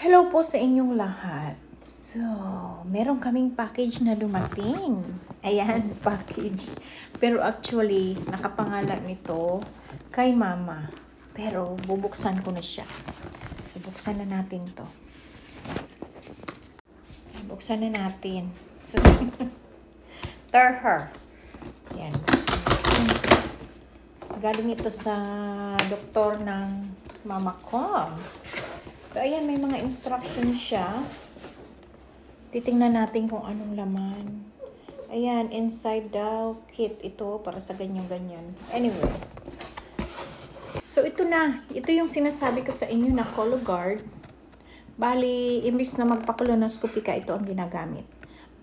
Hello po sa inyong lahat. So, meron kaming package na dumating. Ayan, package. Pero actually, nakapangalan nito kay mama. Pero bubuksan ko na siya. So, buksan na natin to. Buksan na natin. So, tar her. Ayan. Galing ito sa doktor ng mama ko. So, ayan, may mga instructions siya. Titingnan natin kung anong laman. Ayan, inside daw, kit ito para sa ganyan-ganyan. Anyway. So, ito na. Ito yung sinasabi ko sa inyo na Cologuard. Bali, imbis na magpa-colonoscopy ka, ito ang ginagamit.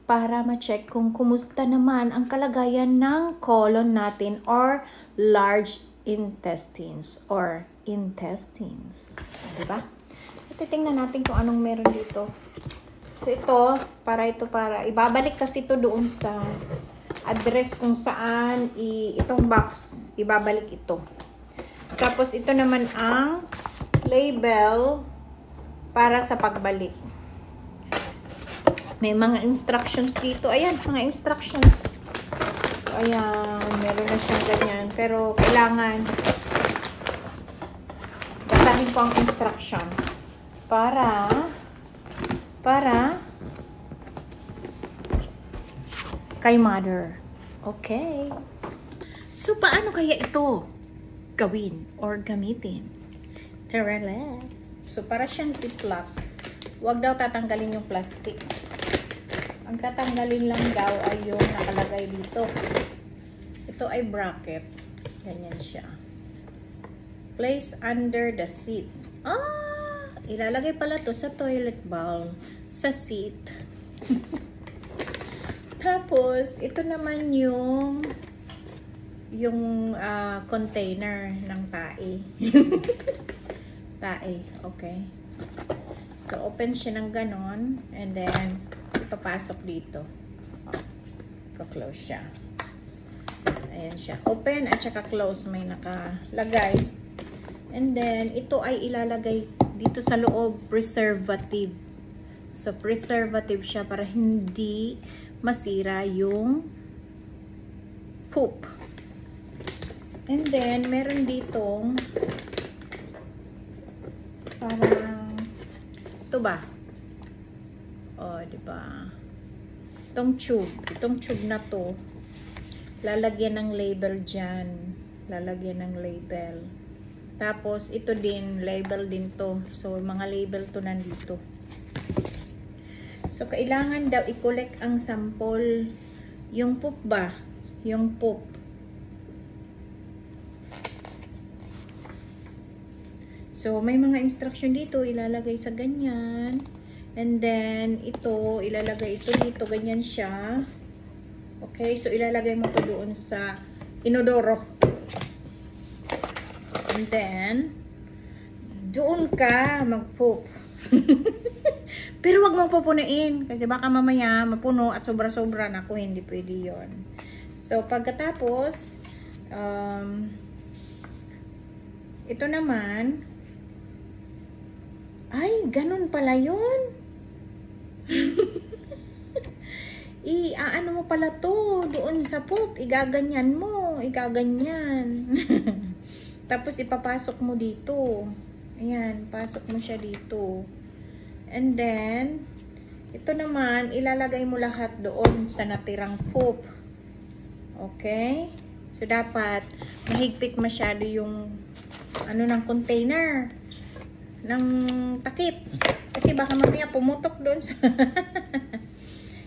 Para ma-check kung kumusta naman ang kalagayan ng colon natin or large intestines or intestines. Diba? Titingnan natin kung anong meron dito. So, ito, para ibabalik kasi ito doon sa address kung saan itong box, ibabalik ito. Tapos, ito naman ang label para sa pagbalik. May mga instructions dito. Ayan, mga instructions. So, ayan, meron na siyang ganyan. Pero, kailangan basahin ko ang instruction. Para kay mother. Okay. So, paano kaya ito gawin or gamitin? Tara, let's. So, para siyang ziplock. Huwag daw tatanggalin yung plastic. Ang tatanggalin lang daw ay yung nakalagay dito. Ito ay bracket. Ganyan siya. Place under the seat. Ilalagay pala to sa toilet bowl, sa seat. Tapos, ito naman yung container ng tae. Tae, okay. So, open siya ng ganon, and then, ipapasok dito. Ka-close siya. Ayan siya. Open at saka close, may nakalagay. And then, ito ay ilalagay dito sa loob, preservative. So, preservative siya para hindi masira yung poop. And then, meron ditong parang ito ba? Diba? Itong tube na to, lalagyan ng label dyan. Lalagyan ng label. Tapos, ito din, label din to. So, mga label to nandito. So, kailangan daw i-collect ang sample. Yung poop ba? Yung poop. So, may mga instruction dito. Ilalagay sa ganyan. And then, ito, ilalagay ito dito. Ganyan siya. Okay? So, ilalagay mo to doon sa inodoro. And then, doon ka mag-poop. Pero wag mong pupunuin. Kasi baka mamaya mapuno at sobra-sobra. Naku, hindi pwede yun. So, pagkatapos, ito naman, ay, ganun pala yun. Ano mo pala to, doon sa poop. Igaganyan mo. Igaganyan. Tapos, ipapasok mo dito. Ayan, pasok mo siya dito. And then, ito naman, ilalagay mo lahat doon sa natirang poop. Okay? So, dapat, mahigpit masyado yung, ng container. Ng takip. Kasi baka mamaya pumutok doon sa...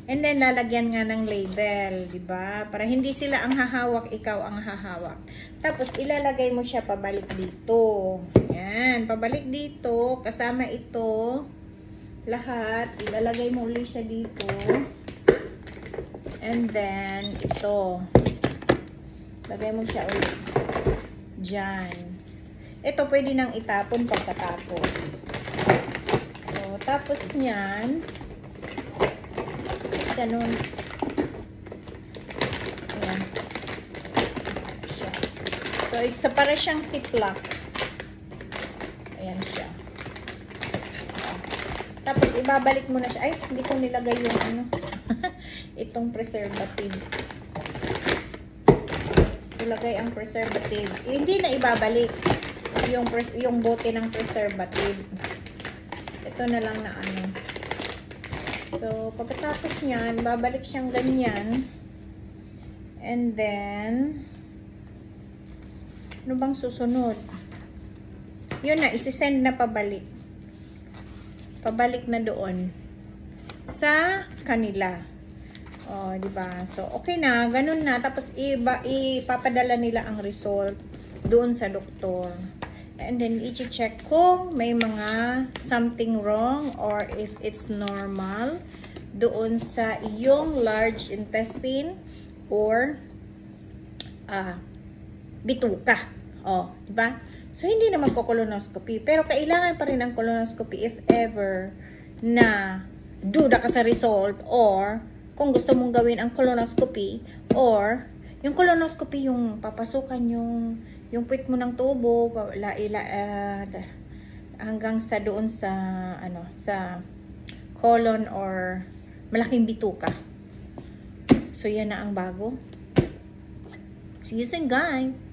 And then, lalagyan nga ng label, di ba? Para hindi sila ang hahawak, ikaw ang hahawak. Tapos, ilalagay mo siya pabalik dito. Ayan, pabalik dito. Kasama ito. Lahat. Ilalagay mo ulit siya dito. And then, ito. Lagay mo siya ulit. Diyan. Ito, pwede nang itapon pagkatapos. So, tapos niyan, ganun. Ayan. So, isa para siyang ziplock. Ayan siya. Tapos, ibabalik mo na siya. Ay, hindi ko nilagay yung ano. Itong preservative. So, lagay ang preservative. Hindi na ibabalik yung bote ng preservative. Ito na lang na ano. So, pagkatapos niyan, babalik siyang ganyan. And then, ano bang susunod? Yun na, isi-send na pabalik. Pabalik na doon sa kanila. Oh, di ba? So, okay na, ganun na. Tapos, ipapadala nila ang result doon sa doktor. And then, i-check kung may mga something wrong or if it's normal doon sa iyong large intestine or bituka. Oh, di ba? So, hindi na magko-colonoscopy. Pero, kailangan pa rin ang colonoscopy if ever na duda ka sa result or kung gusto mong gawin ang colonoscopy or yung colonoscopy yung papasukan yung puwit mo ng tubo hanggang sa doon sa sa colon or malaking bituka. So, yan na ang bago. See you soon, guys!